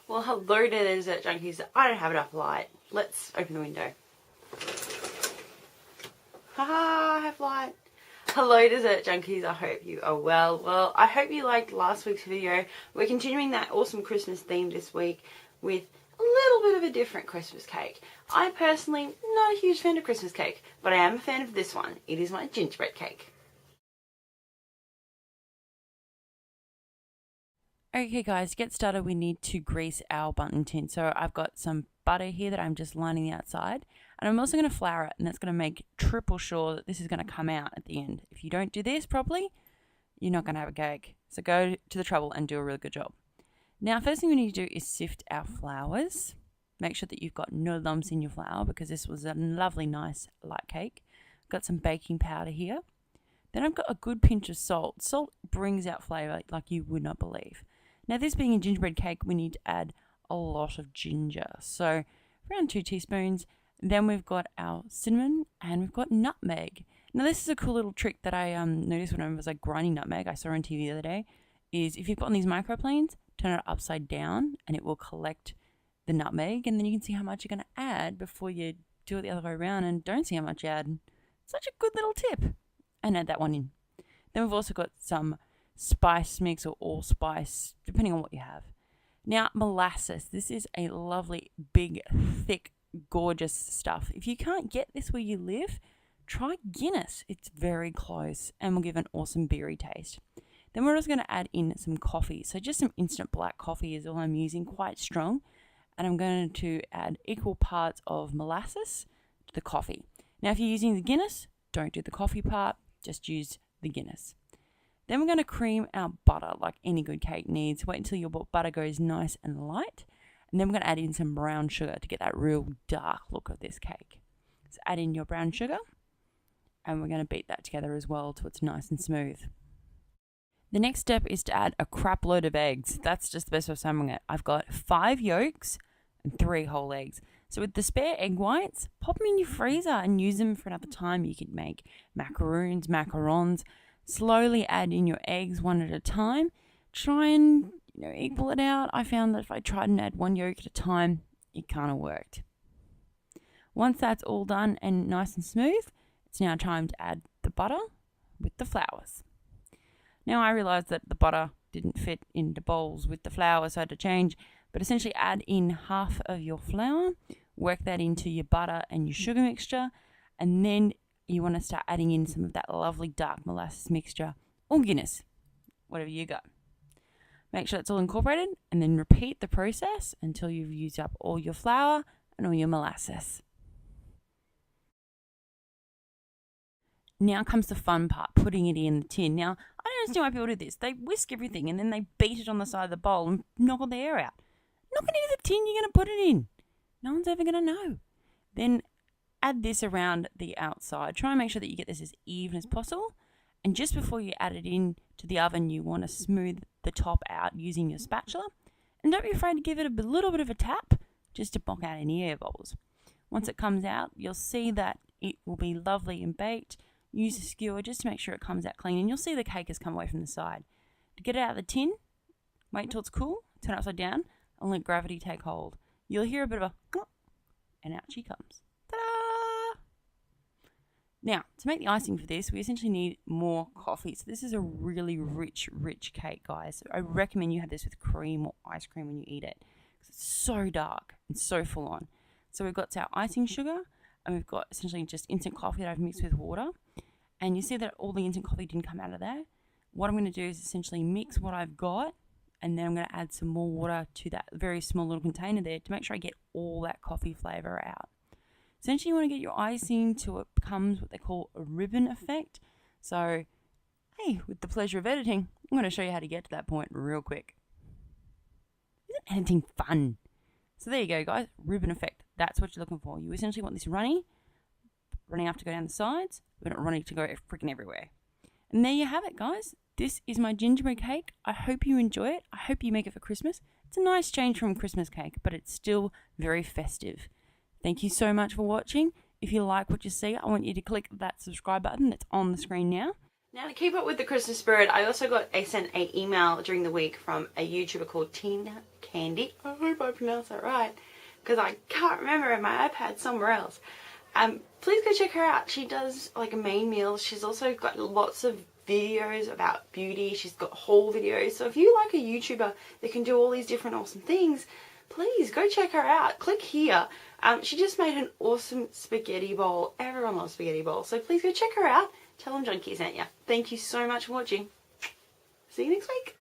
Well, hello to the dessert junkies. I don't have enough light. Let's open the window. Haha, I have light. Hello dessert junkies, I hope you are well. Well, I hope you liked last week's video. We're continuing that awesome Christmas theme this week with a little bit of a different Christmas cake. I personally, not a huge fan of Christmas cake, but I am a fan of this one. It is my gingerbread cake. Okay guys, to get started we need to grease our bundt tin. So I've got some butter here that I'm just lining the outside, and I'm also going to flour it, and that's going to make triple sure that this is going to come out at the end. If you don't do this properly, you're not going to have a cake. So go to the trouble and do a really good job. Now first thing we need to do is sift our flours. Make sure that you've got no lumps in your flour because this was a lovely nice light cake. I've got some baking powder here. Then I've got a good pinch of salt. Salt brings out flavour like you would not believe. Now this being a gingerbread cake, we need to add a lot of ginger. So around 2 teaspoons. Then we've got our cinnamon and we've got nutmeg. Now this is a cool little trick that I noticed when I was like grinding nutmeg, I saw on TV the other day, is if you've got these microplanes, turn it upside down and it will collect the nutmeg, and then you can see how much you're going to add before you do it the other way around and don't see how much you add. Such a good little tip. And add that one in. Then we've also got some spice mix or allspice, depending on what you have. Now, molasses. This is a lovely, big, thick, gorgeous stuff. If you can't get this where you live, try Guinness. It's very close and will give an awesome beery taste. Then we're also going to add in some coffee. So just some instant black coffee is all I'm using, quite strong. And I'm going to add equal parts of molasses to the coffee. Now, if you're using the Guinness, don't do the coffee part, just use the Guinness. Then we're going to cream our butter like any good cake needs. Wait until your butter goes nice and light. And then we're going to add in some brown sugar to get that real dark look of this cake. So add in your brown sugar. And we're going to beat that together as well till it's nice and smooth. The next step is to add a crap load of eggs. That's just the best way of saying it. I've got 5 yolks and 3 whole eggs. So with the spare egg whites, pop them in your freezer and use them for another time. You could make macaroons, macarons. Slowly add in your eggs one at a time. Try and equal it out. I found that if I tried and add 1 yolk at a time, it kind of worked. Once that's all done and nice and smooth, it's now time to add the butter with the flours. Now I realised that the butter didn't fit into bowls with the flour, so I had to change. But essentially add in half of your flour, work that into your butter and your sugar mixture, and then you want to start adding in some of that lovely dark molasses mixture or Guinness, whatever you got. Make sure it's all incorporated and then repeat the process until you've used up all your flour and all your molasses. Now comes the fun part, putting it in the tin. Now, I don't understand why people do this. They whisk everything and then they beat it on the side of the bowl and knock all the air out. Knock it into the tin you're going to put it in. No one's ever going to know. Then add this around the outside. Try and make sure that you get this as even as possible. And just before you add it in to the oven, you want to smooth the top out using your spatula. And don't be afraid to give it a little bit of a tap just to knock out any air bubbles. Once it comes out, you'll see that it will be lovely and baked. Use a skewer just to make sure it comes out clean. And you'll see the cake has come away from the side. To get it out of the tin, wait until it's cool, turn it upside down, and let gravity take hold. You'll hear a bit of a clop, and out she comes. Ta-da! Now, to make the icing for this, we essentially need more coffee. So this is a really rich cake, guys. I recommend you have this with cream or ice cream when you eat it. Because it's so dark and so full on. So we've got our icing sugar, and we've got essentially just instant coffee that I've mixed with water. And you see that all the instant coffee didn't come out of there. What I'm going to do is essentially mix what I've got, and then I'm going to add some more water to that very small little container there to make sure I get all that coffee flavour out. Essentially, you want to get your icing till it becomes what they call a ribbon effect. So, hey, with the pleasure of editing, I'm going to show you how to get to that point real quick. Isn't editing fun? So there you go, guys. Ribbon effect. That's what you're looking for. You essentially want this runny up to go down the sides, but not runny to go freaking everywhere. And there you have it, guys. This is my gingerbread cake. I hope you enjoy it. I hope you make it for Christmas. It's a nice change from Christmas cake, but it's still very festive. Thank you so much for watching. If you like what you see, I want you to click that subscribe button that's on the screen now. Now to keep up with the Christmas spirit, I also got sent an email during the week from a YouTuber called Tina Candy. I hope I pronounced that right, because I can't remember in my iPad somewhere else. Please go check her out. She does like a main meal. She's also got lots of videos about beauty. She's got haul videos. So if you like a YouTuber that can do all these different awesome things, please go check her out. Click here. She just made an awesome spaghetti bowl. Everyone loves spaghetti bowls. So please go check her out. Tell them Junkie sent you. Thank you so much for watching. See you next week.